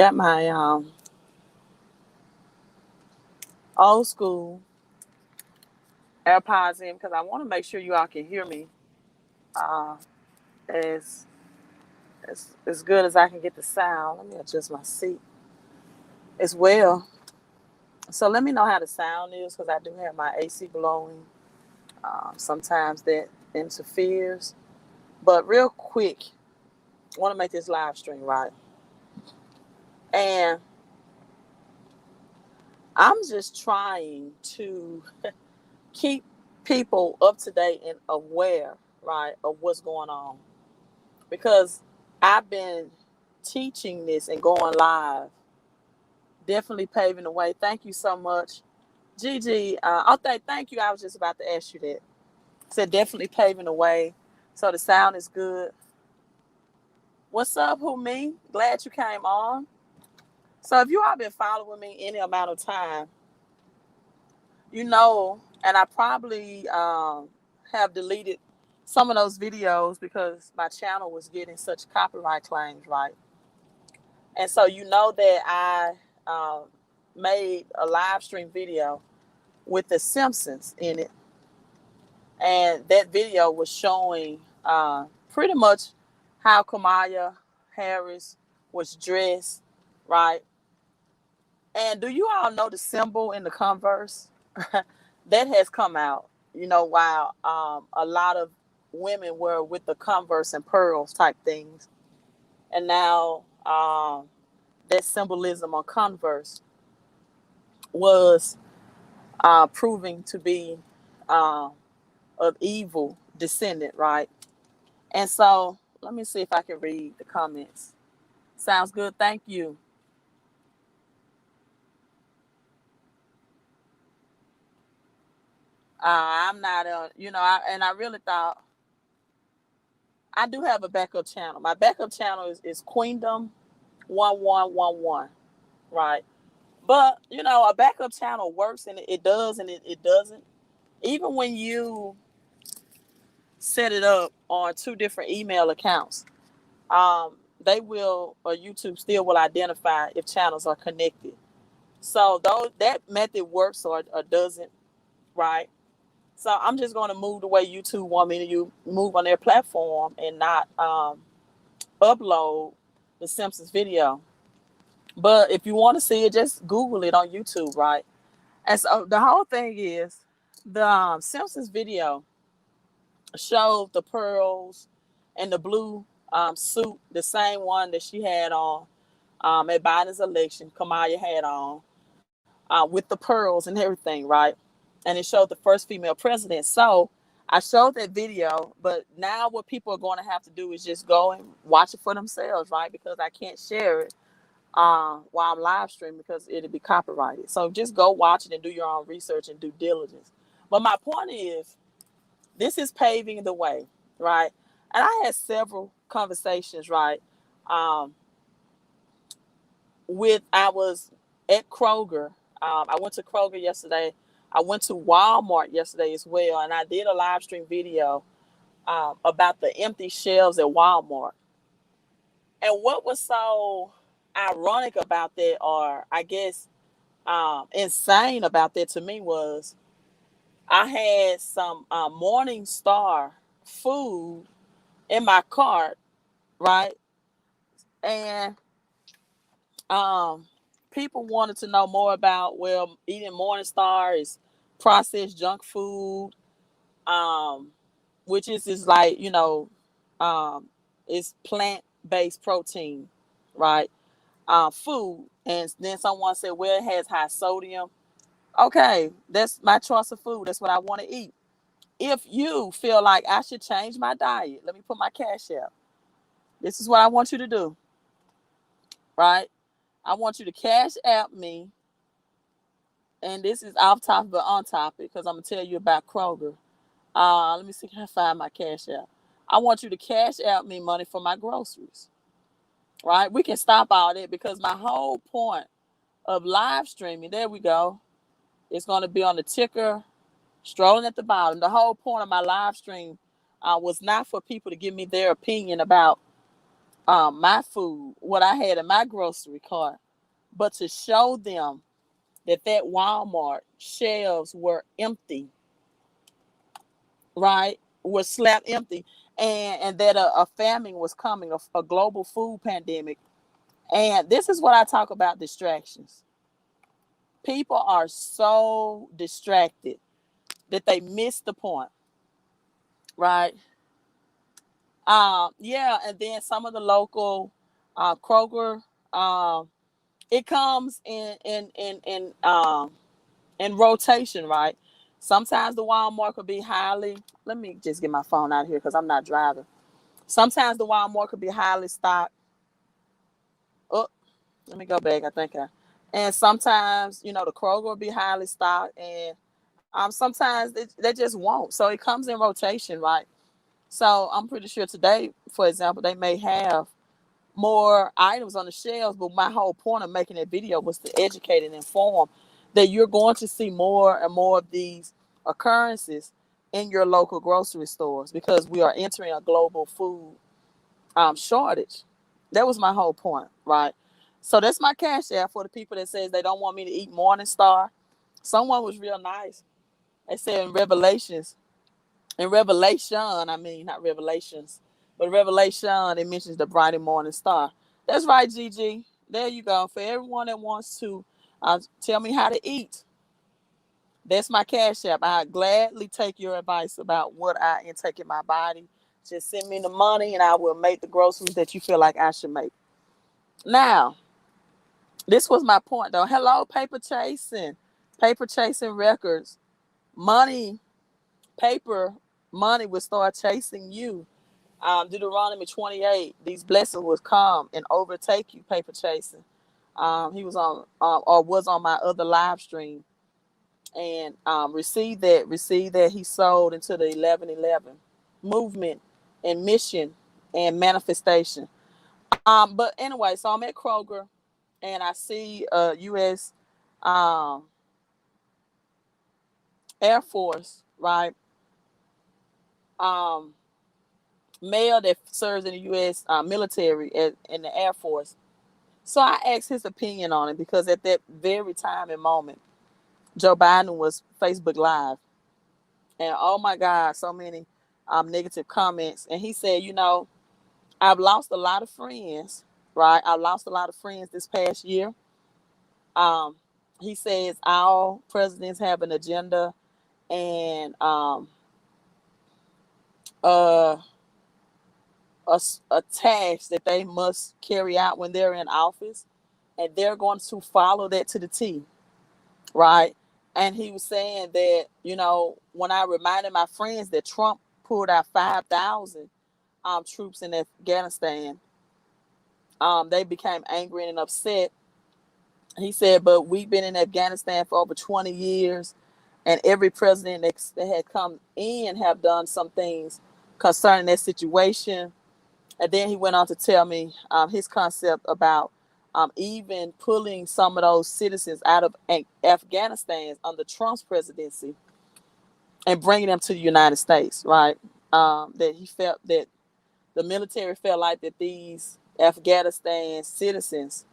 Got my old school AirPods in because I want to make sure you all can hear me uh, as, as good as I can get the sound. Let me adjust my seat as well. So let me know how the sound is because I do have my AC blowing. Sometimes that interferes. But real quick, I want to make this live stream right. And I'm just trying to keep people up to date and aware, right, of what's going on. Because I've been teaching this and going live, definitely paving the way. Thank you so much. Gigi, thank you. I was just about to ask you that. Said definitely paving the way. So the sound is good. What's up, who me? Glad you came on. So if you all been following me any amount of time, you know, and I probably have deleted some of those videos because my channel was getting such copyright claims, right? And so you know that I made a live stream video with the Simpsons in it, and that video was showing pretty much how Kamala Harris was dressed, right? And do you all know the symbol in the Converse? That has come out, you know, while a lot of women were with the Converse and pearls type things. And now that symbolism on Converse was proving to be of evil descendant, right? And so let me see if I can read the comments. Sounds good. Thank you. I'm not and I really thought I do have a backup channel. My backup channel is Queendom 1111, right? But you know, a backup channel works and it does and it doesn't. Even when you set it up on two different email accounts, they will or YouTube still will identify if channels are connected. So though that method works or doesn't, right? So I'm just going to move the way YouTube want me to move on their platform and not upload the Simpsons video. But if you want to see it, just Google it on YouTube, right? And so the whole thing is the Simpsons video showed the pearls and the blue suit, the same one that she had on at Biden's election, Kamala had on with the pearls and everything, right? And it showed the first female president. So I showed that video, but now what people are going to have to do is just go and watch it for themselves, right? Because I can't share it while I'm live streaming because it'll be copyrighted. So just go watch it and do your own research and due diligence. But my point is, this is paving the way, right? And I had several conversations, right? Um, I was at Kroger. I went to Kroger yesterday. I went to Walmart yesterday as well, and I did a live stream video about the empty shelves at Walmart. And what was so ironic about that, or I guess insane about that to me, was I had some Morning Star food in my cart, right? And um, people wanted to know more about, well, eating Morning Star is processed junk food, um, which is like, um, it's plant-based protein, right? Food. And then someone said, well, it has high sodium. Okay, that's my choice of food. That's what I want to eat. If you feel like I should change my diet, let me put my cash out. This is what I want you to do, right? I want you to cash out me. And this is off topic but on topic because I'm going to tell you about Kroger. Let me see, can I find my cash out? I want you to cash out me money for my groceries, right? We can stop all that because my whole point of live streaming, there we go, it's going to be on the ticker, strolling at the bottom. The whole point of my live stream was not for people to give me their opinion about my food, what I had in my grocery cart, but to show them that Walmart shelves were empty, right? Were slap empty, and that a famine was coming, a global food pandemic. And this is what I talk about: distractions. People are so distracted that they miss the point, right? Yeah, and then some of the local Kroger, um, it comes in rotation, right? Sometimes the Walmart could be highly. Let me just get my phone out here because I'm not driving. Sometimes the Walmart could be highly stocked. Oh, let me go back. I think I. And sometimes, the Kroger will be highly stocked, and sometimes they just won't. So it comes in rotation, right? So I'm pretty sure today, for example, they may have more items on the shelves, but my whole point of making that video was to educate and inform that you're going to see more and more of these occurrences in your local grocery stores because we are entering a global food shortage. That was my whole point, right? So that's my cash app for the people that says they don't want me to eat Morning Star. Someone was real nice. They said in Revelation, I mean, not Revelations, but Revelation, it mentions the bright and morning star. That's right, Gigi. There you go. For everyone that wants to tell me how to eat, that's my cash app. I gladly take your advice about what I intake in my body. Just send me the money and I will make the groceries that you feel like I should make. Now, this was my point though. Hello, paper chasing records. Money, paper money will start chasing you. Deuteronomy 28, these blessings will come and overtake you, paper chasing. He was on or was on my other live stream and received that he sold into the 11:11 movement and mission and manifestation. But anyway, so I'm at Kroger and I see a U.S. Um, Air Force, right? Um, Male that serves in the U.S. Military in the Air Force. So I asked his opinion on it because at that very time and moment, Joe Biden was Facebook Live. And oh my God, so many negative comments. And he said, I've lost a lot of friends, right? I lost a lot of friends this past year. Um, he says all presidents have an agenda and uh, a task that they must carry out when they're in office. And they're going to follow that to the T, right? And he was saying that, when I reminded my friends that Trump pulled out 5,000 troops in Afghanistan, they became angry and upset. He said, but we've been in Afghanistan for over 20 years, and every president that had come in have done some things concerning that situation. And then he went on to tell me his concept about even pulling some of those citizens out of Afghanistan under Trump's presidency and bringing them to the United States, right? That he felt that the military felt like that these Afghanistan citizens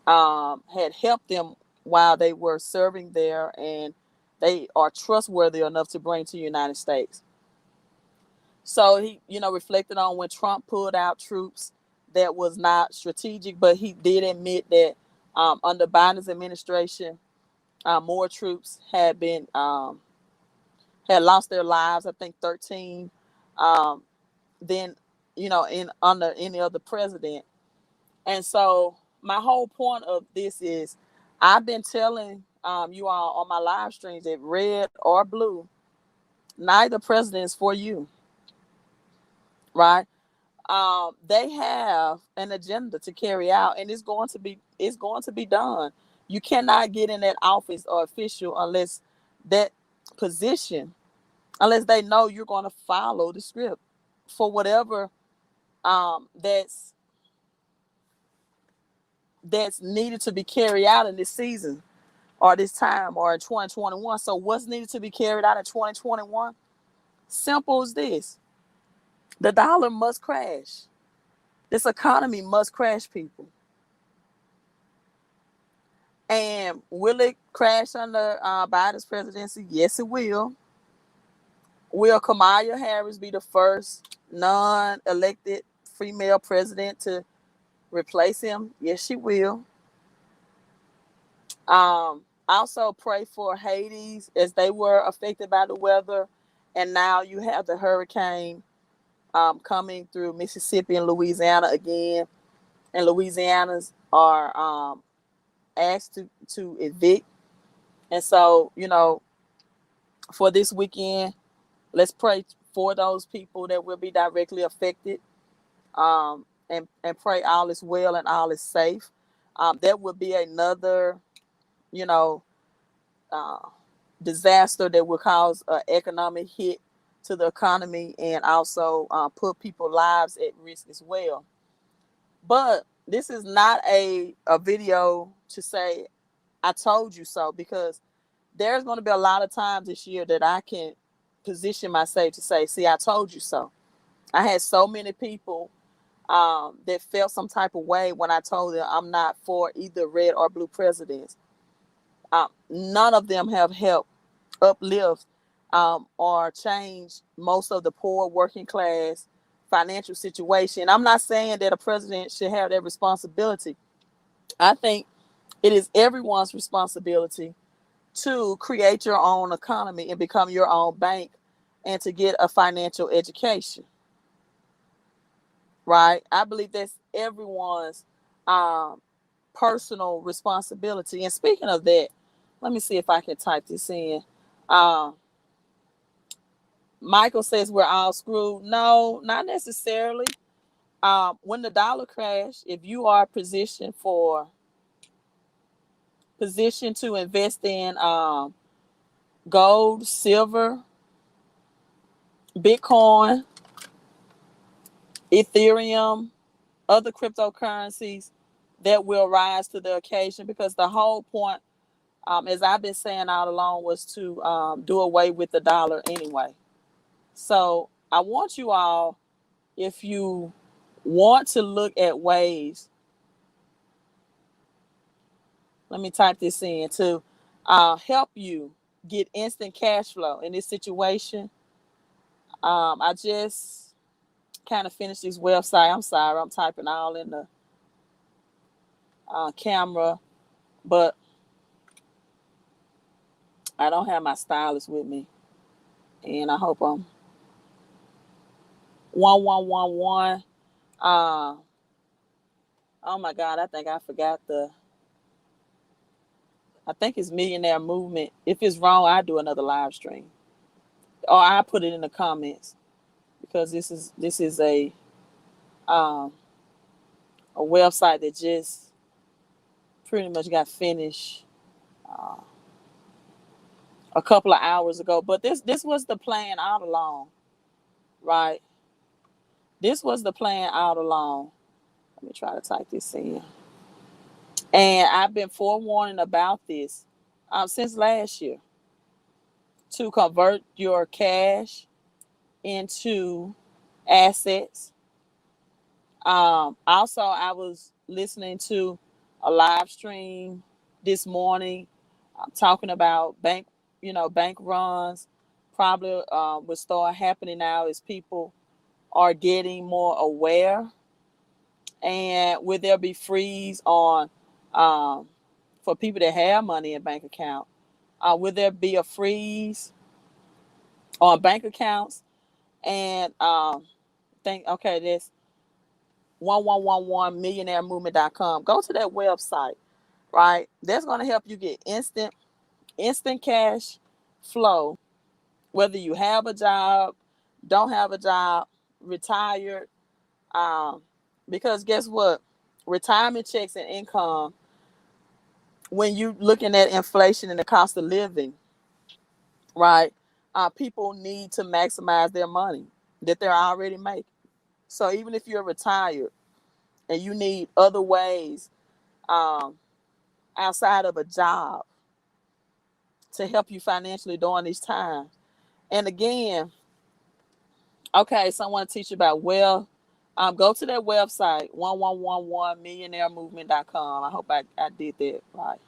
had helped them while they were serving there, and they are trustworthy enough to bring to the United States. So he, reflected on when Trump pulled out troops that was not strategic, but he did admit that under Biden's administration, more troops had lost their lives. I think 13. Um, than in under any other president. And so my whole point of this is, I've been telling you all on my live streams that red or blue, neither president is for you, right? They have an agenda to carry out, and it's going to be done. You cannot get in that office or official that position unless they know you're going to follow the script for whatever that's needed to be carried out in this season or this time or in 2021. So what's needed to be carried out in 2021? Simple as this: the dollar must crash. This economy must crash, people. And will it crash under Biden's presidency? Yes, it will. Will Kamala Harris be the first non-elected female president to replace him? Yes, she will. Also pray for Haiti as they were affected by the weather, and now you have the hurricane coming through Mississippi and Louisiana again, and Louisiana's are asked to evict, and so for this weekend, let's pray for those people that will be directly affected, and pray all is well and all is safe. That would be another, you know, uh, disaster that will cause an economic hit to the economy and also put people's lives at risk as well. But this is not a video to say I told you so, because there's going to be a lot of times this year that I can position myself to say, see, I told you so. I had so many people that felt some type of way when I told them I'm not for either red or blue presidents. None of them have helped uplift or change most of the poor working class financial situation. I'm not saying that a president should have that responsibility. I think it is everyone's responsibility to create your own economy and become your own bank and to get a financial education. Right? I believe that's everyone's um, personal responsibility. And speaking of that, let me see if I can type this in. Um, Michael says we're all screwed. No, not necessarily. When the dollar crashed, if you are positioned to invest in gold, silver, Bitcoin, Ethereum, other cryptocurrencies, that will rise to the occasion, because the whole point, as I've been saying all along, was to do away with the dollar anyway. So I want you all, if you want to look at ways, let me type this in, to help you get instant cash flow in this situation. I just kind of finished this website. I'm sorry, I'm typing all in the camera, but I don't have my stylus with me, and I hope I'm 1111. Uh, oh my God, I think I forgot I think it's Millionaire Movement. If it's wrong, I do another live stream, or I put it in the comments, because this is um, a website that just pretty much got finished uh, a couple of hours ago. But this was the plan all along, right? This was the plan all along. Let me try to type this in. And I've been forewarning about this since last year, to convert your cash into assets. Also, I was listening to a live stream this morning talking about bank runs. Probably will start happening now as people are getting more aware. And will there be freeze on for people that have money in bank account? Will there be a freeze on bank accounts? And think, okay, this 1111millionairemovement.com. Go to that website, right? That's going to help you get instant cash flow, whether you have a job, don't have a job, retired. Um, because guess what? Retirement checks and income, when you looking at inflation and the cost of living, right? People need to maximize their money that they're already making. So even if you're retired and you need other ways um, outside of a job to help you financially during these times. And again, okay, so I want to teach you about wealth Go to their website, 1111millionairemovement.com. I hope I did that right.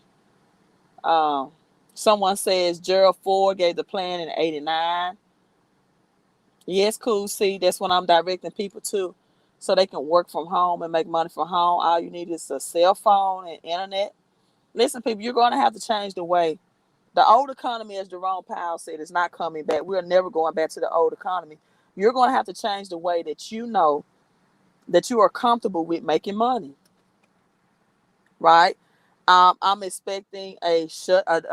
Um, Someone says Gerald Ford gave the plan in '89. Yes, cool. See, that's what I'm directing people to, so they can work from home and make money from home. All you need is a cell phone and internet. Listen, people, you're going to have to change the way. The old economy, as Jerome Powell said, is not coming back. We're never going back to the old economy. You're going to have to change the way that you know that you are comfortable with making money, right? I'm expecting an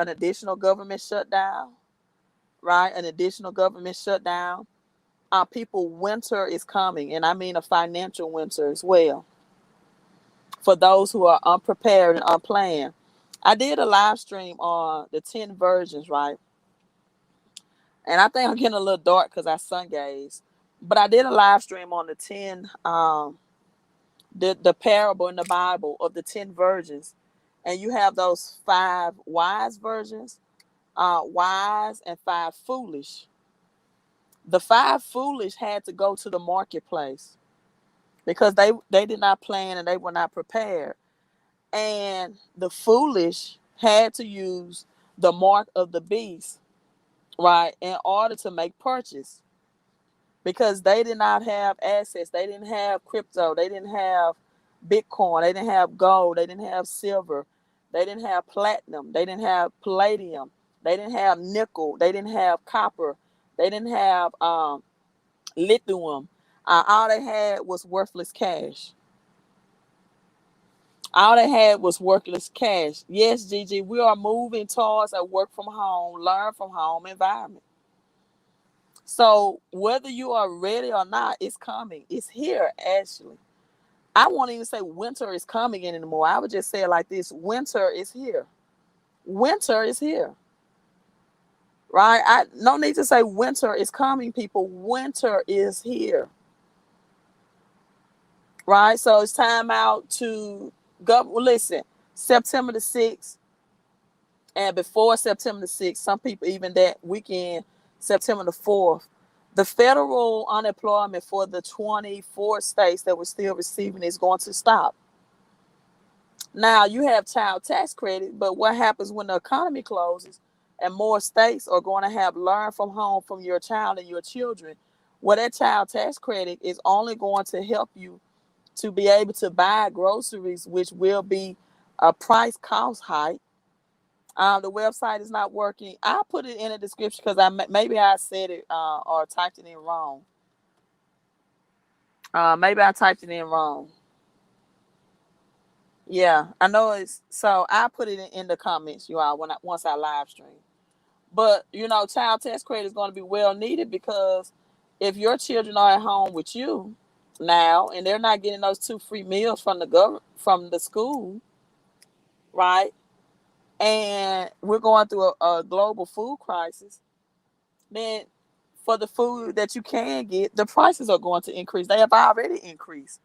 additional government shutdown, right? An additional government shutdown. People, winter is coming, and I mean a financial winter as well. For those who are unprepared and unplanned, I did a live stream on the 10 virgins, right? And I think I'm getting a little dark because I sun gaze. But I did a live stream on the 10, the parable in the Bible of the 10 virgins. And you have those 5 wise virgins, wise and 5 foolish. The 5 foolish had to go to the marketplace because they did not plan and they were not prepared. And the foolish had to use the mark of the beast, right, in order to make purchase, because they did not have assets. They didn't have crypto. They didn't have Bitcoin. They didn't have gold. They didn't have silver. They didn't have platinum. They didn't have palladium. They didn't have nickel. They didn't have copper. They didn't have lithium. All they had was worthless cash. All they had was worthless cash. Yes, Gigi, we are moving towards a work from home, learn from home environment. So whether you are ready or not, it's coming. It's here, actually. I won't even say winter is coming anymore. I would just say it like this: winter is here. Winter is here. Right? I no need to say winter is coming, people. Winter is here. Right? So it's time out to go. Well, listen, September the 6th, and before September the 6th, some people even that weekend, September the 4th, the federal unemployment for the 24 states that were still receiving is going to stop. Now, you have child tax credit, but what happens when the economy closes and more states are going to have learn from home from your child and your children? Well, that child tax credit is only going to help you to be able to buy groceries, which will be a price cost hike. The website is not working. I'll put it in the description because maybe I said it or typed it in wrong. Maybe I typed it in wrong. Yeah, I know it's so. I put it in the comments, you all, once I live stream. But child tax credit is going to be well needed because if your children are at home with you now and they're not getting those 2 free meals from the government from the school, right? And we're going through a global food crisis, then for the food that you can get, the prices are going to increase. They have already increased.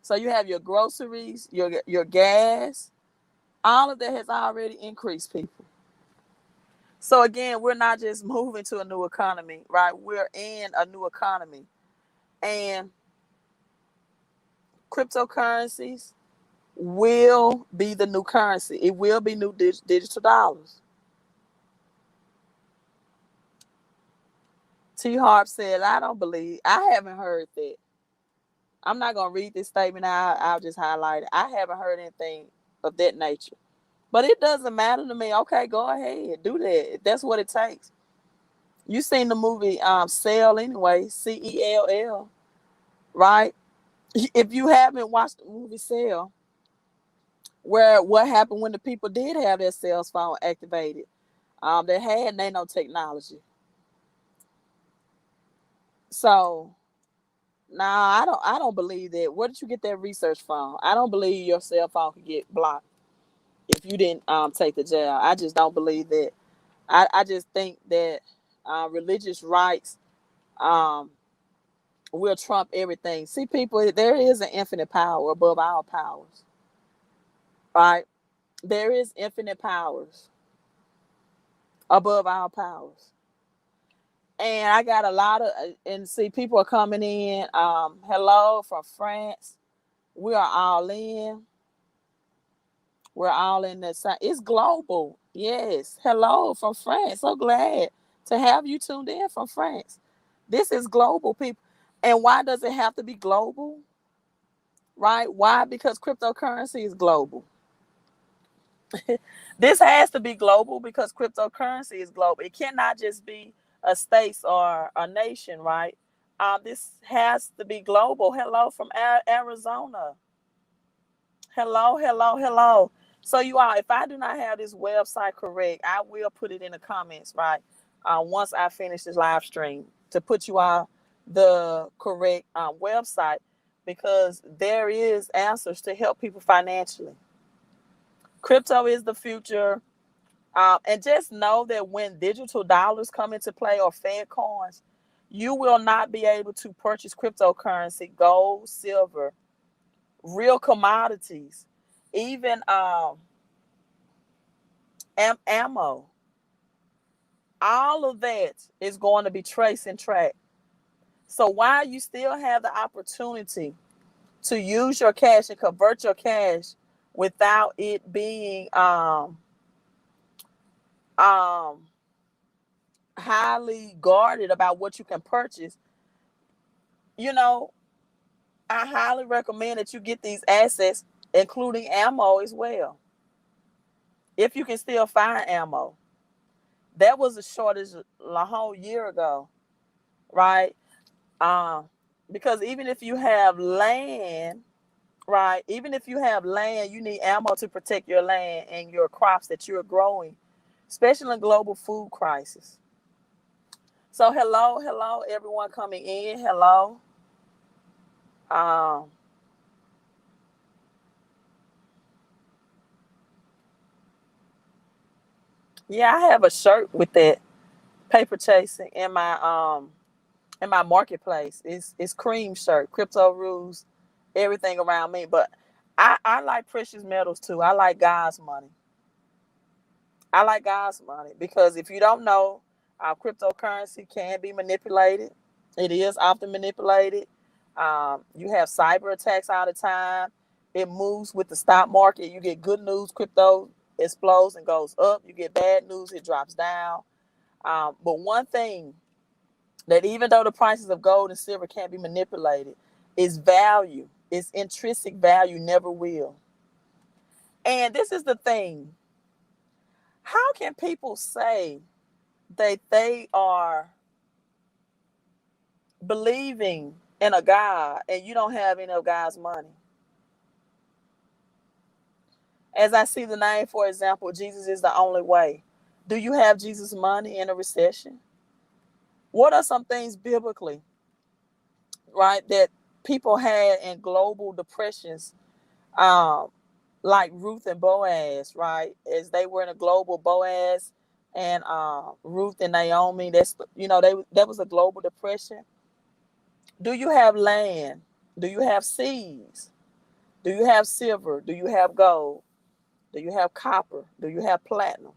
So you have your groceries, your gas, all of that has already increased, people. So again, we're not just moving to a new economy, right? We're in a new economy. And cryptocurrencies will be the new currency. It will be new digital dollars. T Harp said, I haven't heard that. I'm not going to read this statement out. I'll just highlight it. I haven't heard anything of that nature. But it doesn't matter to me. Okay, go ahead. Do that. If that's what it takes. You seen the movie Cell anyway, Cell, right? If you haven't watched the movie Cell, where what happened when the people did have their cell phone activated, they had nanotechnology. So now I don't believe that. Where did you get that research from? I don't believe your cell phone could get blocked if you didn't take the jail. I just don't believe that. I just think that religious rights will trump everything. See, people, there is an infinite power above our powers, right? There is infinite powers above our powers. And I got a lot of, and see, people are coming in. Hello from France. We are all in. We're all in the same. It's global. Yes. Hello from France. So glad to have you tuned in from France. This is global, people. And why does it have to be global? Right? Why? Because cryptocurrency is global. This has to be global because cryptocurrency is global. It cannot just be a state or a nation, right? This has to be global. Hello from Arizona. Hello, hello, hello. So you all, if I do not have this website correct, I will put it in the comments, right? Once I finish this live stream to put you all the correct website, because there is answers to help people financially. Crypto is the future. And just know that when digital dollars come into play or Fed coins, you will not be able to purchase cryptocurrency, gold, silver, real commodities, even ammo. All of that is going to be traced and tracked. So while you still have the opportunity to use your cash and convert your cash without it being um, highly guarded about what you can purchase, you know, I highly recommend that you get these assets, including ammo as well. If you can still find ammo, that was a shortage a whole year ago, right? Um, because even if you have land, right? Even if you have land, you need ammo to protect your land and your crops that you're growing, especially in global food crisis. So hello, hello, everyone coming in. Hello. Um, yeah, I have a shirt with that paper chasing in my marketplace. It's cream shirt, crypto rules, everything around me. But I like precious metals too. I like God's money. I like God's money because if you don't know, cryptocurrency can be manipulated. It is often manipulated. You have cyber attacks all the time. It moves with the stock market. You get good news, crypto explodes and goes up. You get bad news, it drops down. But one thing that even though the prices of gold and silver can't be manipulated, is value. Its intrinsic value never will. And this is the thing. How can people say that they are believing in a God and you don't have any of God's money? As I see the name, for example, Jesus is the only way. Do you have Jesus' money in a recession? What are some things biblically, right, that people had in global depressions, um, like Ruth and Boaz, right? As they were in a global Boaz and Ruth and Naomi, that was a global depression. Do you have land? Do you have seeds? Do you have silver? Do you have gold? Do you have copper? Do you have platinum?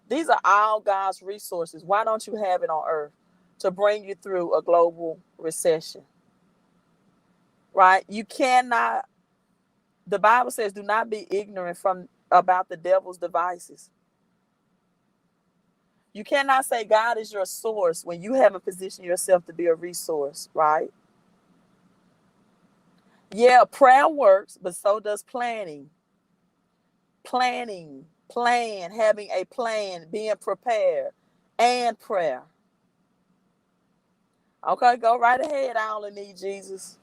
These are all God's resources. Why don't you have it on earth to bring you through a global recession? Right? You cannot, the Bible says, do not be ignorant from about the devil's devices. You cannot say God is your source when you haven't positioned yourself to be a resource, right? Yeah, prayer works, but so does planning. Having a plan, being prepared, and prayer. Okay, go right ahead. I only need Jesus.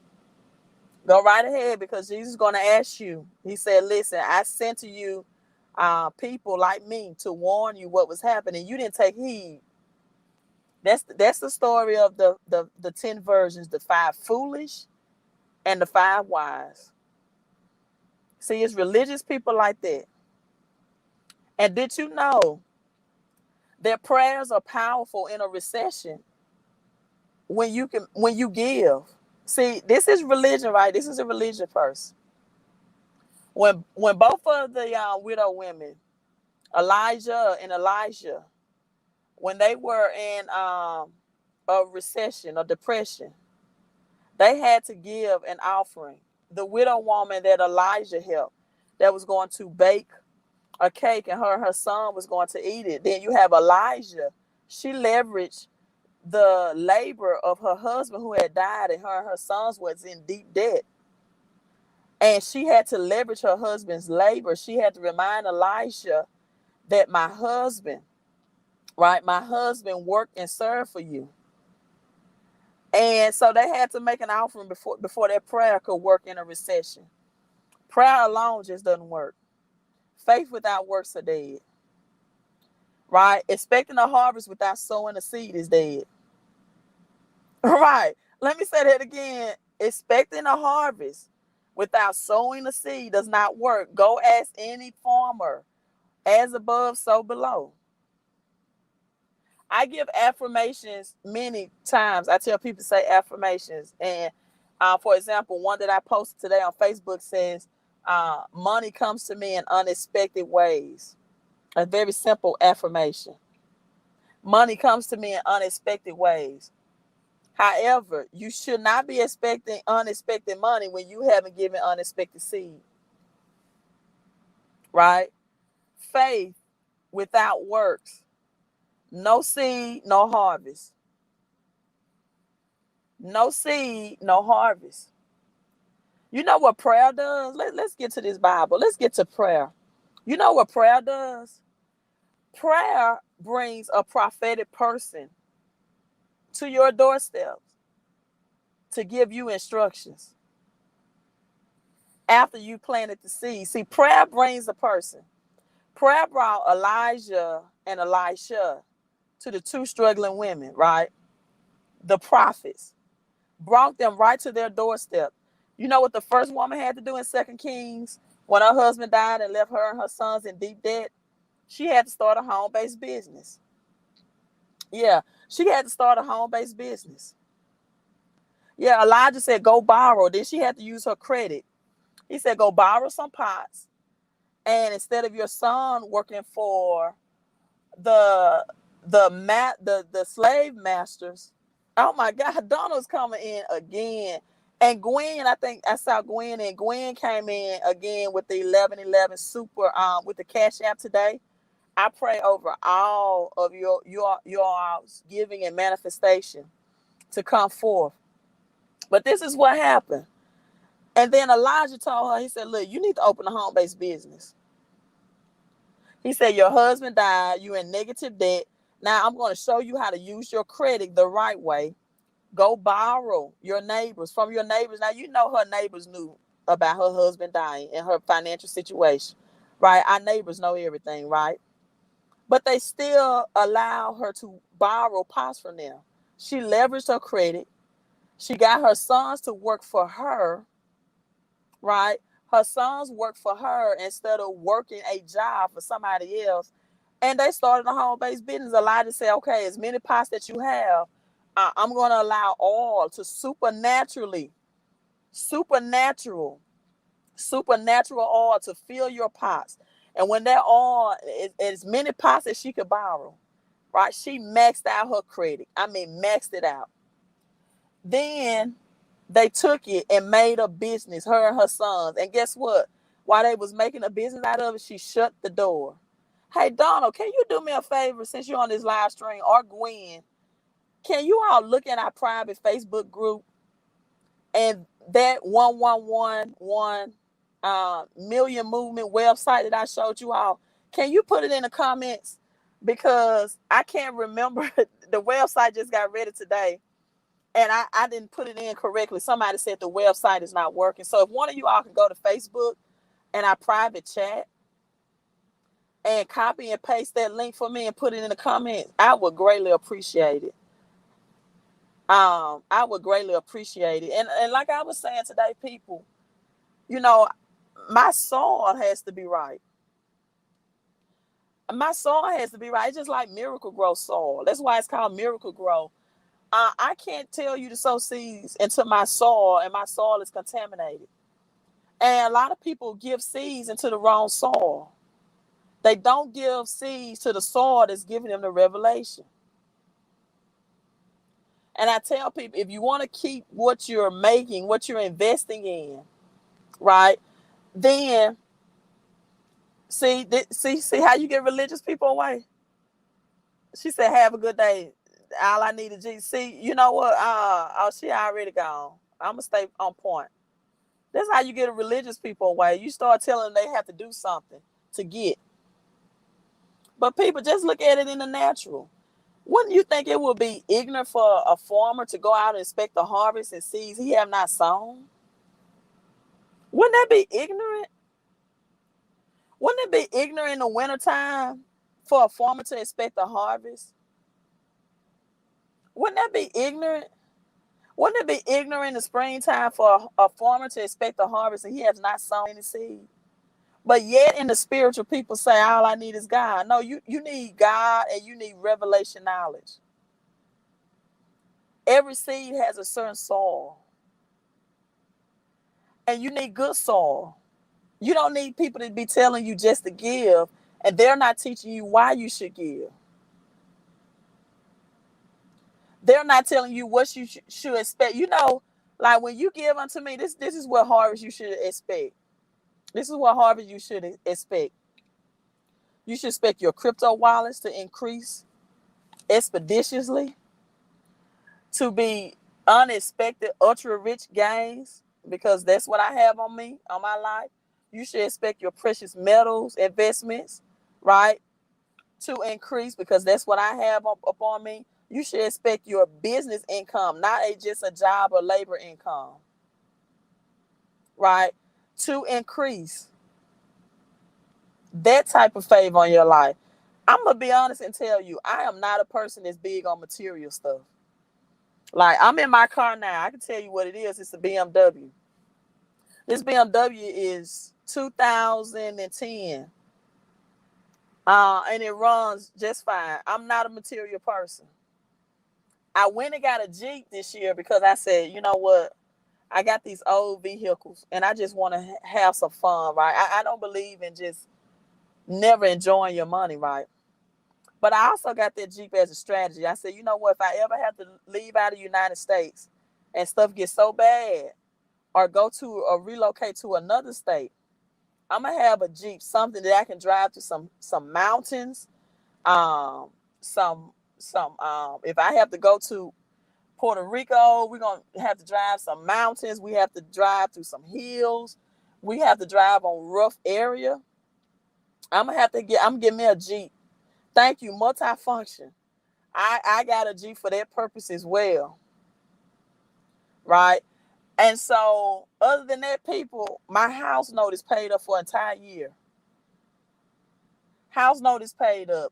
Go right ahead because Jesus is going to ask you. He said, listen, I sent to you people like me to warn you what was happening. You didn't take heed. That's the story of the 10 virgins, the 5 foolish and the 5 wise. See, it's religious people like that. And did you know that prayers are powerful in a recession when you give? See, this is religion, right? This is a religion person. When both of the widow women, Elijah and Elisha, when they were in a recession or depression, they had to give an offering. The widow woman that Elijah helped, that was going to bake a cake, and her son was going to eat it. Then you have Elijah. She leveraged the labor of her husband who had died, and her sons was in deep debt. And she had to leverage her husband's labor. She had to remind Elijah that my husband, right, my husband worked and served for you. And so they had to make an offering before their prayer could work in a recession. Prayer alone just doesn't work. Faith without works are dead. Right? Expecting a harvest without sowing a seed is dead. Right. Let me say that again. Expecting a harvest without sowing a seed does not work. Go ask any farmer. As above, so below. I give affirmations many times. I tell people to say affirmations. And for example, one that I posted today on Facebook says, money comes to me in unexpected ways. A very simple affirmation. Money comes to me in unexpected ways. However, you should not be expecting unexpected money when you haven't given unexpected seed. Right? Faith without works. No seed, no harvest. No seed, no harvest. You know what prayer does? Let's get to this Bible. Let's get to prayer. You know what prayer does? Prayer brings a prophetic person to your doorstep to give you instructions after you planted the seed. See, prayer brings a person. Prayer brought Elijah and Elisha to the two struggling women, right? The prophets. Brought them right to their doorstep. You know what the first woman had to do in 2 Kings when her husband died and left her and her sons in deep debt? She had to start a home-based business. Yeah, she had to start a home-based business. Yeah, Elijah said, go borrow. Then she had to use her credit. He said, go borrow some pots. And instead of your son working for the slave masters, oh my God, Donald's coming in again. And Gwen, I think I saw Gwen, and Gwen came in again with the 1111 super with the Cash App today. I pray over all of your giving and manifestation to come forth. But this is what happened. And then Elijah told her, he said, look, you need to open a home-based business. He said, your husband died, you're in negative debt. Now I'm going to show you how to use your credit the right way. Go borrow your neighbors from your neighbors. Now, you know her neighbors knew about her husband dying and her financial situation, right? Our neighbors know everything, right? But they still allow her to borrow pots from them. She leveraged her credit. She got her sons to work for her, right? Her sons worked for her instead of working a job for somebody else. And they started a home-based business. Elijah said, okay, as many pots that you have, I'm going to allow oil to supernatural oil to fill your pots. And when that oil is as many pots as she could borrow, right? She maxed out her credit. I mean, maxed it out. Then they took it and made a business, her and her sons. And guess what? While they was making a business out of it, she shut the door. Hey, Donald, can you do me a favor since you're on this live stream, or Gwen? Can you all look at our private Facebook group and that 1111 million movement website that I showed you all? Can you put it in the comments? Because I can't remember. The website just got ready today, and I didn't put it in correctly. Somebody said the website is not working. So if one of you all can go to Facebook and our private chat and copy and paste that link for me and put it in the comments, I would greatly appreciate it. I would greatly appreciate it. And like I was saying today, people, you know, my soil has to be right. My soil has to be right. It's just like Miracle Grow soil. That's why it's called Miracle Grow. I can't tell you to sow seeds into my soil and my soil is contaminated. And a lot of people give seeds into the wrong soil. They don't give seeds to the soil that's giving them the revelation. And I tell people, if you want to keep what you're making, what you're investing in, right, then see how you get religious people away. She said, "Have a good day. All I need is Jesus." See, you know what? Oh, she already gone. I'm gonna stay on point. That's how you get religious people away. You start telling them they have to do something to get. But people just look at it in the natural. Wouldn't you think it would be ignorant for a farmer to go out and inspect the harvest and seeds he have not sown? Wouldn't that be ignorant? Wouldn't it be ignorant in the wintertime for a farmer to inspect the harvest? Wouldn't that be ignorant? Wouldn't it be ignorant in the springtime for a farmer to inspect the harvest and he has not sown any seed? But yet in the spiritual, people say, all I need is God. No, you need God and you need revelation knowledge. Every seed has a certain soil. And you need good soil. You don't need people to be telling you just to give, and they're not teaching you why you should give. They're not telling you what you should expect. You know, like when you give unto me, this is what harvest you should expect. This is what harvest you should expect. You should expect your crypto wallets to increase expeditiously, to be unexpected, ultra rich gains, because that's what I have on me, on my life. You should expect your precious metals investments, right, to increase, because that's what I have up on me. You should expect your business income, not just a job or labor income, right, to increase. That type of favor on your life. I'm going to be honest and tell you, I am not a person that's big on material stuff. Like, I'm in my car now. I can tell you what it is. It's a BMW. This BMW is 2010. And it runs just fine. I'm not a material person. I went and got a Jeep this year because I said, you know what? I got these old vehicles and I just want to have some fun, right? I don't believe in just never enjoying your money, right? But I also got that Jeep as a strategy. I said, you know what? If I ever have to leave out of the United States and stuff gets so bad, or go to or relocate to another state, I'm gonna have a Jeep, something that I can drive to some mountains, some if I have to go to Puerto Rico, we're gonna have to drive some mountains. We have to drive through some hills. We have to drive on rough area. I'm getting me a Jeep. Thank you, multifunction. I got a Jeep for that purpose as well, right? And so, other than that, people, my house note is paid up for an entire year. House note is paid up.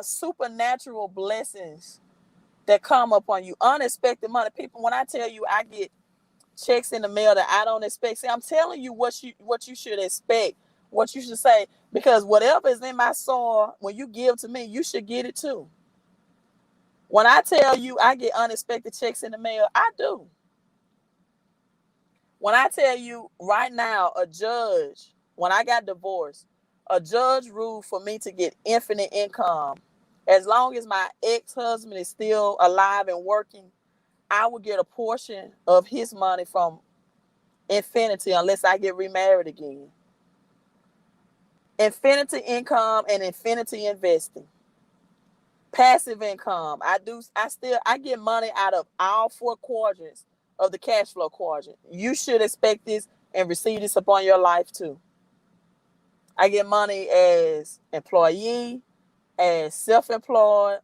Supernatural blessings that come upon you, unexpected money. People, when I tell you I get checks in the mail that I don't expect, see, I'm telling you what you should expect, what you should say, because whatever is in my soul, when you give to me, you should get it too. When I tell you I get unexpected checks in the mail, I do. When I tell you right now, a judge, when I got divorced, a judge ruled for me to get infinite income. As long as my ex-husband is still alive and working, I will get a portion of his money from infinity unless I get remarried again. Infinity income and infinity investing. Passive income. I get money out of all four quadrants of the cash flow quadrant. You should expect this and receive this upon your life too. I get money as employee, as self-employed,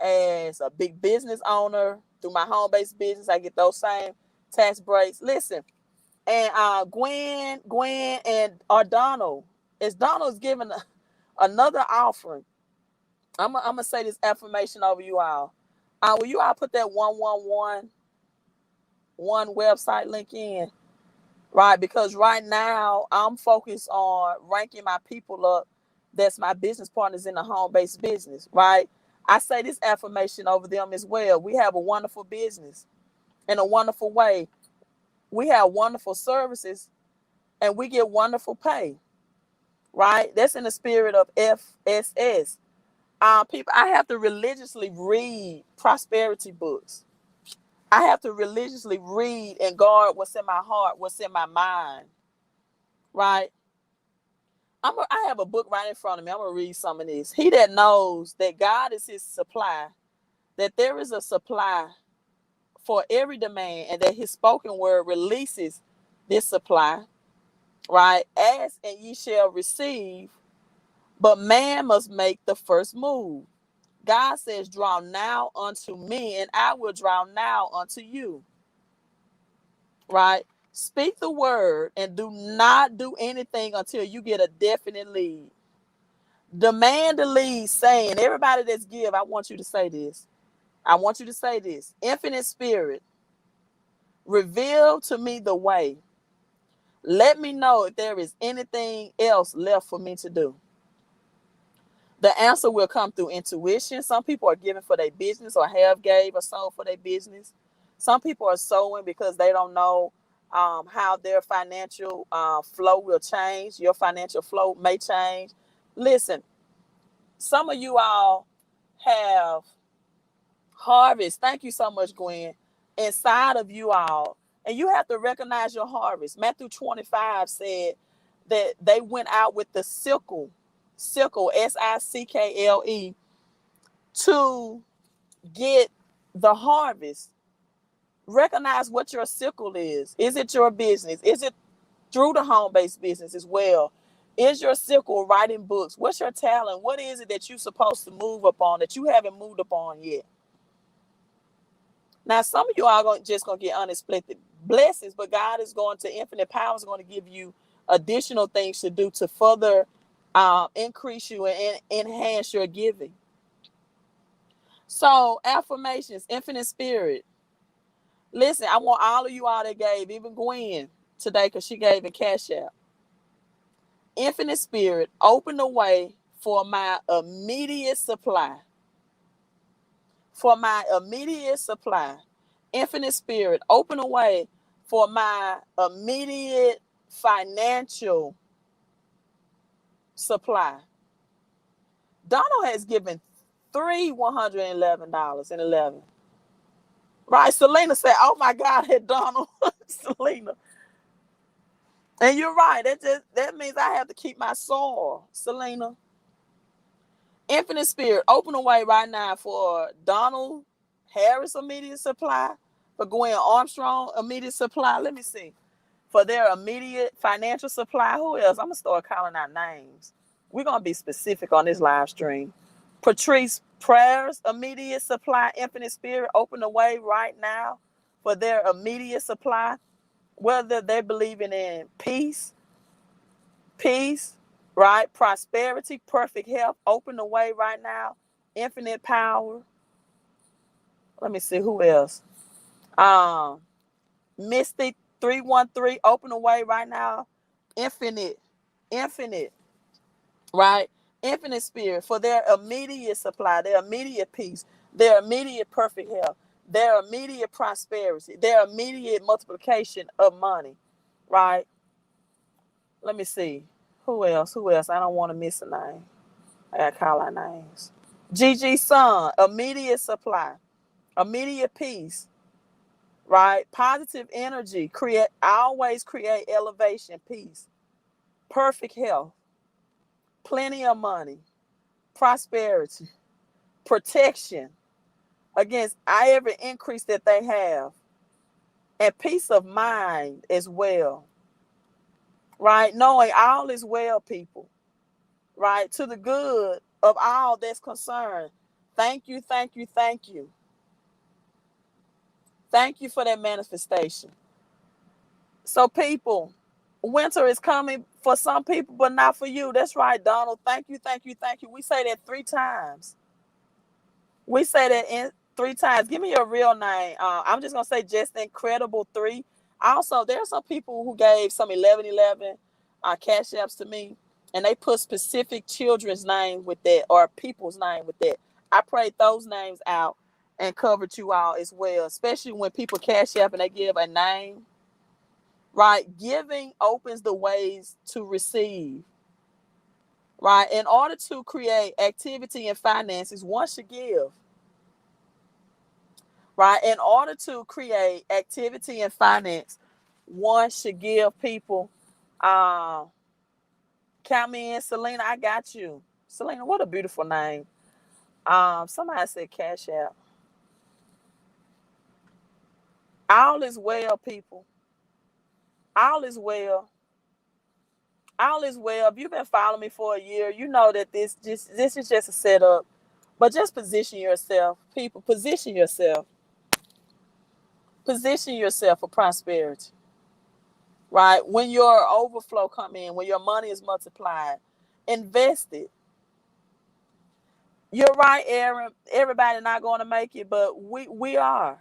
as a big business owner. Through my home-based business, I get those same tax breaks. Listen, and Gwen and Donald, as Donald's giving another offering, I'm gonna say this affirmation over you all. Will you all put that 111 website link in? Right, because right now I'm focused on ranking my people up. That's my business partners in the home-based business, right? I say this affirmation over them as well. We have a wonderful business in a wonderful way. We have wonderful services and we get wonderful pay. right? That's in the spirit of FSS. People, I have to religiously read prosperity books. I have to religiously read and guard what's in my heart, what's in my mind, right? I have a book right in front of me. I'm going to read some of this. He that knows that God is his supply, that there is a supply for every demand, and that his spoken word releases this supply, right? Ask and ye shall receive, but man must make the first move. God says, draw now unto me, and I will draw now unto you, right? Speak the word and do not do anything until you get a definite lead. Demand the lead, saying, everybody that's give, I want you to say this. I want you to say this. Infinite Spirit, reveal to me the way. Let me know if there is anything else left for me to do. The answer will come through intuition. Some people are giving for their business or have gave or sold for their business. Some people are sowing because they don't know how their financial flow will change. Your financial flow may change. Listen, some of you all have harvest. Thank you so much, Gwen. Inside of you all. And you have to recognize your harvest. Matthew 25 said that they went out with the sickle, Sickle, to get the harvest. Recognize what your sickle is. Is it your business? Is it through the home-based business as well? Is your sickle writing books? What's your talent? What is it that you're supposed to move upon that you haven't moved upon yet? Now, some of you are just going to get unexpected blessings, but God is going to, infinite power is going to give you additional things to do to further increase you and enhance your giving. So, affirmations, infinite spirit. Listen, I want all of you all that gave, even Gwen today, because she gave in Cash App. Infinite spirit, open the way for my immediate supply. For my immediate supply. Infinite spirit, open a way for my immediate financial supply. Donald has given three $111.11. Right? Selena said, oh my God, at Donald. Selena. And you're right. That means I have to keep my soil, Selena. Infinite spirit, open a way right now for Donald Harris immediate supply, for Gwen Armstrong immediate supply. Let me see. For their immediate financial supply. Who else? I'm going to start calling out names. We're going to be specific on this live stream. Patrice Prayers, immediate supply. Infinite spirit, open the way right now for their immediate supply. Whether they're believing in peace, right? Prosperity, perfect health, open the way right now. Infinite power. Let me see who else. Mystic 313, open the way right now. Infinite, right? Infinite spirit for their immediate supply, their immediate peace, their immediate perfect health, their immediate prosperity, their immediate multiplication of money, right? Let me see. Who else? I don't want to miss a name. I got to call our names. Gigi Son, immediate supply, immediate peace, right? Positive energy, always create elevation, peace, perfect health, plenty of money, prosperity, protection against every increase that they have, and peace of mind as well, right? Knowing all is well, people, right? To the good of all that's concerned. Thank you, thank you, thank you. Thank you for that manifestation. So, people, winter is coming for some people, but not for you. That's right, Donald. Thank you, thank you, thank you. We say that 3 times. We say that in 3 times. Give me your real name. I'm just going to say just incredible 3. Also, there are some people who gave some 1111 cash apps to me, and they put specific children's name with that or people's name with that. I prayed those names out and covered you all as well, especially when people cash app and they give a name, right? Giving opens the ways to receive. right? In order to create activity and finances, one should give, right? In order to create activity and finance, one should give people. Um, Count me in, Selena. I got you, Selena. What a beautiful name. Somebody said Cash App. All is well, people. All is well. All is well. If you've been following me for a year, you know that this is just a setup. But just position yourself, people. Position yourself. Position yourself for prosperity. Right? When your overflow come in, when your money is multiplied, invest it. You're right, Aaron. Everybody not going to make it, but we are.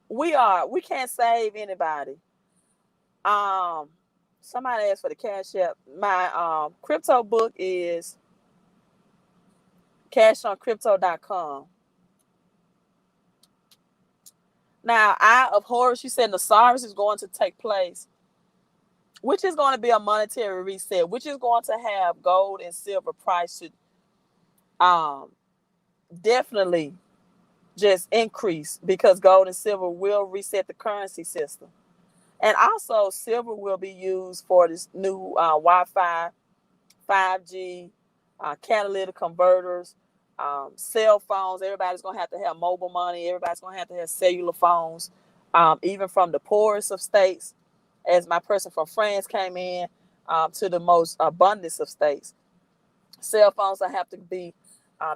We are. We can't save anybody. Um, Somebody asked for the Cash App. My crypto book is cashoncrypto.com. Now, Eye of Horus, you said the Osiris is going to take place, which is going to be a monetary reset, which is going to have gold and silver price to um definitely just increase, because gold and silver will reset the currency system. And also silver will be used for this new Wi-Fi, 5G, catalytic converters, cell phones. Everybody's going to have mobile money. Everybody's going to have cellular phones, even from the poorest of states, as my person from France came in, to the most abundance of states. Cell phones will have to be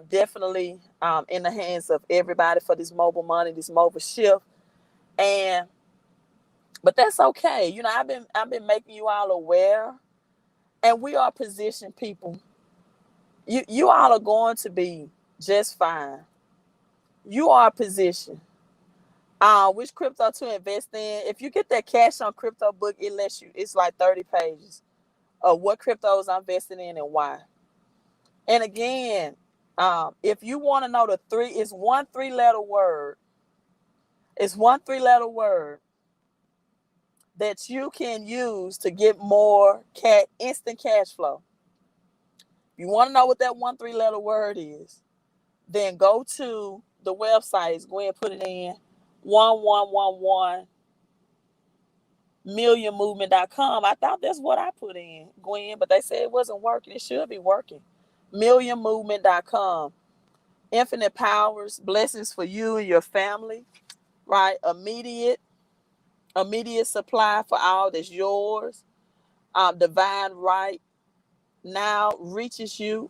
definitely in the hands of everybody for this mobile money, this mobile shift. And but that's okay. You know, I've been making you all aware, and we are positioned, people. You all are going to be just fine. You are positioned. Which crypto to invest in? If you get that Cash on Crypto book, it lets you. It's like 30 pages of what cryptos I'm investing in and why. And again, if you want to know it's one three-letter word. It's one three-letter word that you can use to get more instant cash flow. If you want to know what that one three-letter word is, then go to the websites. Go ahead and put it in 1111millionmovement.com. I thought that's what I put in, Gwen, but they said it wasn't working. It should be working. Millionmovement.com. Infinite powers, blessings for you and your family, right? Immediate supply for all that's yours. Divine right now reaches you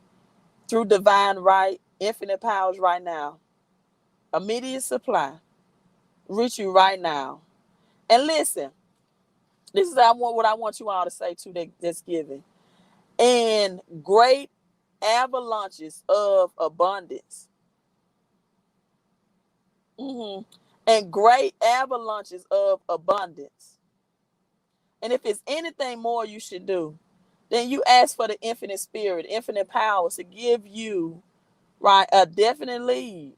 through divine right, infinite powers right now. Immediate supply reach you right now. And listen, this is what I want you all to say to that's given. And great avalanches of abundance. Mm-hmm. And great avalanches of abundance. And if it's anything more you should do, then you ask for the infinite spirit, infinite powers to give you, right, a definite lead.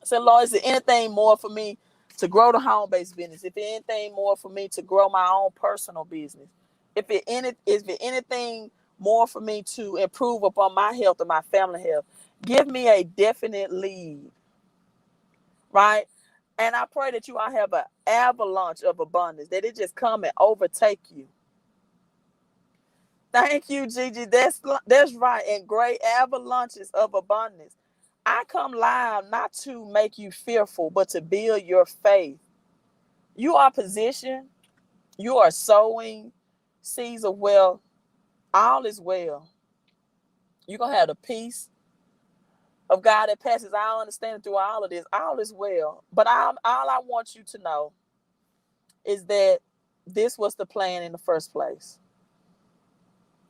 So, Lord, is there anything more for me to grow the home-based business? If there's anything more for me to grow my own personal business? Is there anything more for me to improve upon my health or my family health? Give me a definite lead, right? And I pray that you all have an avalanche of abundance, that it just come and overtake you. Thank you, Gigi. That's right. And great avalanches of abundance. I come live not to make you fearful, but to build your faith. You are positioned. You are sowing seeds of wealth. All is well. You're going to have the peace of God that passes all understanding through all of this. All is well. But all I want you to know is that this was the plan in the first place,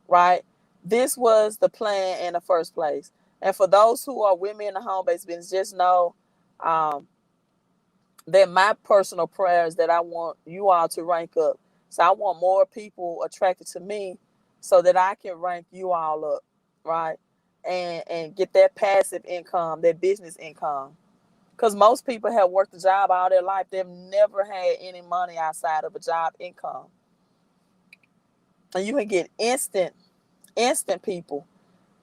right? This was the plan in the first place. And for those who are with me in the home-based business, just know that my personal prayers that I want you all to rank up. So I want more people attracted to me so that I can rank you all up, right? And get that passive income, that business income. Because most people have worked a job all their life. They've never had any money outside of a job income. And you can get instant instant people.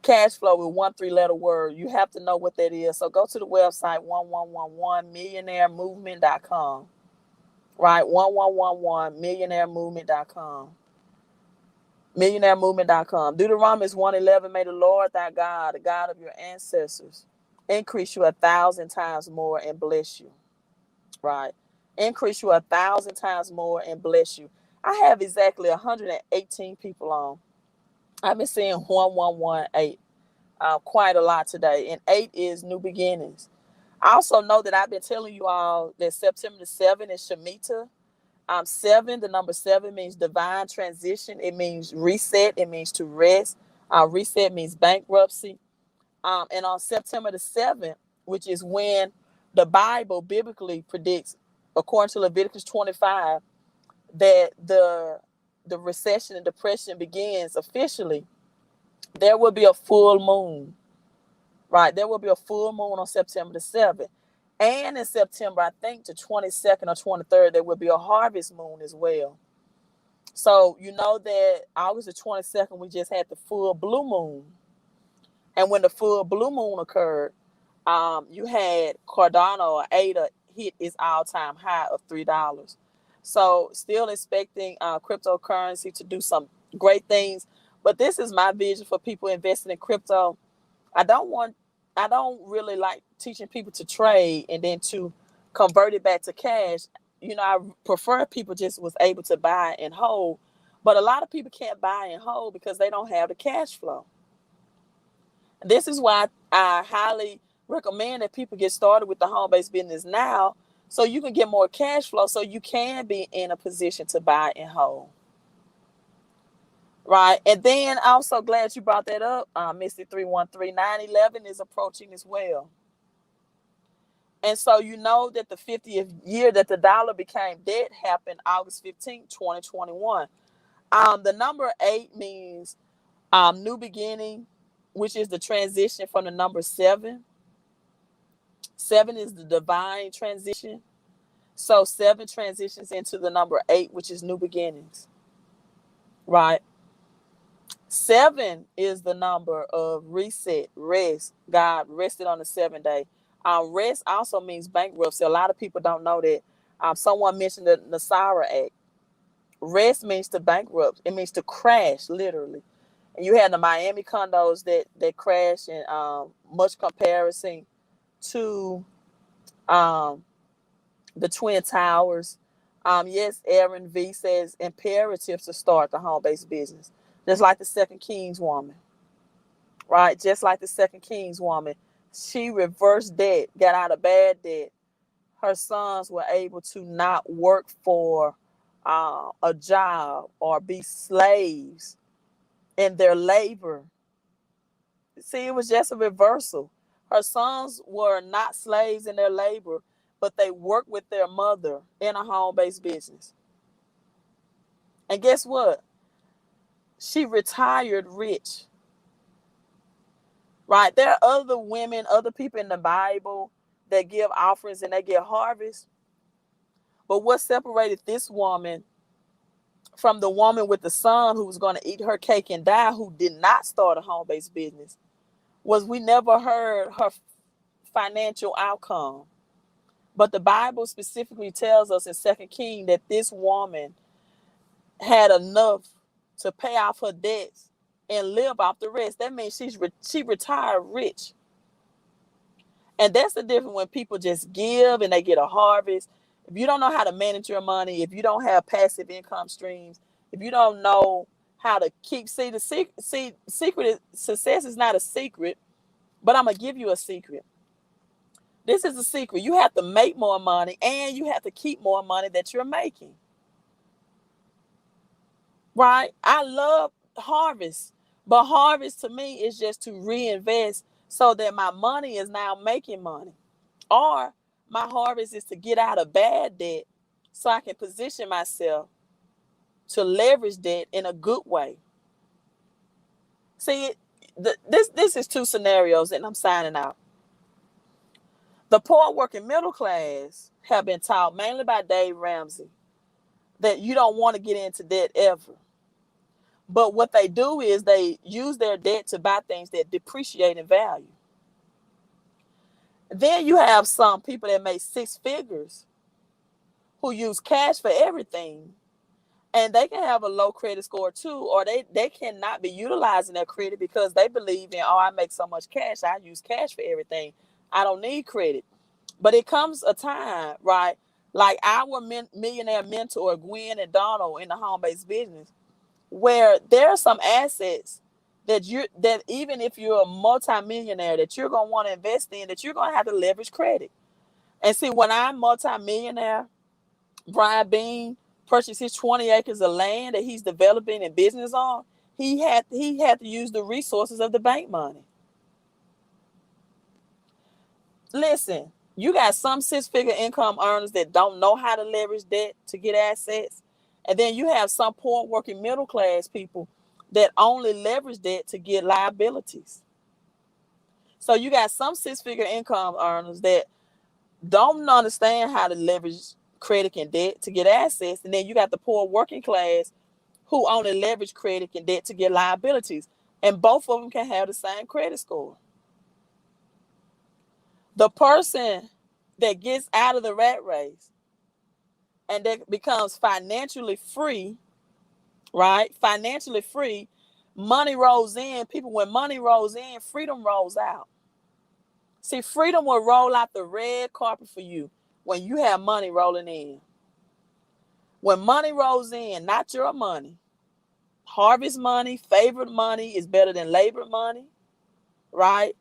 Cash flow with 1 3-letter word. You have to know what that is. So go to the website 1111millionairemovement.com. Right? 1111millionairemovement.com. Millionairemovement.com. Deuteronomy 1:11. May the Lord thy God, the God of your ancestors, increase you 1,000 times more and bless you. Right? Increase you 1,000 times more and bless you. I have exactly 118 people on. I've been seeing 1118 quite a lot today, and 8 is new beginnings. I also know that I've been telling you all that September the 7th is Shemitah. 7, the number 7 means divine transition. It means reset. It means to rest. Reset means bankruptcy. And on September the 7th, which is when the Bible biblically predicts, according to Leviticus 25, that the recession and depression begins officially, there will be a full moon. Right, there will be a full moon on September the 7th. And in September, I think the 22nd or 23rd, there will be a harvest moon as well. So you know that August the 22nd, we just had the full blue moon. And when the full blue moon occurred, you had Cardano or ADA hit its all-time high of $3. So still expecting cryptocurrency to do some great things. But this is my vision for people investing in crypto. I don't really like teaching people to trade and then to convert it back to cash. I prefer people just was able to buy and hold. But a lot of people can't buy and hold because they don't have the cash flow. This is why I highly recommend that people get started with the home-based business now so you can get more cash flow so you can be in a position to buy and hold. Right. And then I'm so glad you brought that up, Misty 313. 9/11 is approaching as well. And so you know that the 50th year that the dollar became dead happened August 15th, 2021. The number 8 means new beginning, which is the transition from the number 7. 7 is the divine transition. So 7 transitions into the number 8, which is new beginnings. Right. 7 is the number of reset, rest. God rested on the 7th day. Rest also means bankruptcy. A lot of people don't know that. Someone mentioned the Nasara Act. Rest means to bankrupt. It means to crash, literally. And you had the Miami condos that crashed, and much comparison to the Twin Towers. Yes, Aaron V says imperative to start the home-based business. Just like the Second Kings woman. Right? Just like the Second Kings woman. She reversed debt, got out of bad debt. Her sons were able to not work for a job or be slaves in their labor. See, it was just a reversal. Her sons were not slaves in their labor, but they worked with their mother in a home-based business. And guess what? She retired rich. Right? There are other women, other people in the Bible that give offerings and they get harvest. But what separated this woman from the woman with the son who was going to eat her cake and die, who did not start a home-based business, was we never heard her financial outcome. But the Bible specifically tells us in 2 Kings that this woman had enough to pay off her debts and live off the rest. That means she retired rich. And that's the difference when people just give and they get a harvest. If you don't know how to manage your money, if you don't have passive income streams, if you don't know how to the secret is, success is not a secret, but I'm going to give you a secret. This is a secret. You have to make more money and you have to keep more money that you're making. Right? I love harvest, but harvest to me is just to reinvest so that my money is now making money. Or my harvest is to get out of bad debt so I can position myself to leverage debt in a good way. See, this is 2 scenarios and I'm signing out. The poor working middle class have been taught mainly by Dave Ramsey that you don't want to get into debt ever. But what they do is they use their debt to buy things that depreciate in value. Then you have some people that make six figures who use cash for everything. And they can have a low credit score too, or they cannot be utilizing their credit because they believe in, oh, I make so much cash, I use cash for everything. I don't need credit. But it comes a time, right? Like our millionaire mentor, Gwen and Donald in the home-based business, where there are some assets that even if you're a multimillionaire that you're gonna want to invest in, that you're gonna have to leverage credit. And see, when I'm multimillionaire, Brian Bean purchased his 20 acres of land that he's developing and business on, he had to use the resources of the bank money. Listen, you got some six-figure income earners that don't know how to leverage debt to get assets. And then you have some poor working middle class people that only leverage debt to get liabilities. So you got some six-figure income earners that don't understand how to leverage credit and debt to get assets. And then you got the poor working class who only leverage credit and debt to get liabilities. And both of them can have the same credit score. The person that gets out of the rat race and that becomes financially free, right? Financially free, money rolls in. People, when money rolls in, freedom rolls out. See, freedom will roll out the red carpet for you when you have money rolling in. When money rolls in, not your money, harvest money, favored money is better than labor money, right?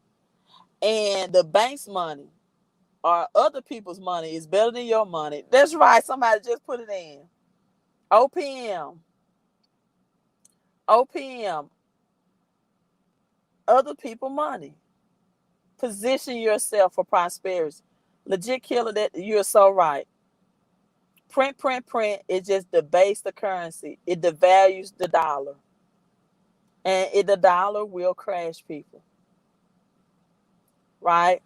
And the bank's money or other people's money is better than your money. That's right. Somebody just put it in. OPM. OPM. Other people's money. Position yourself for prosperity. Legit killer, that you're so right. Print, print, print. It just debases the currency. It devalues the dollar. And the dollar will crash people. Right?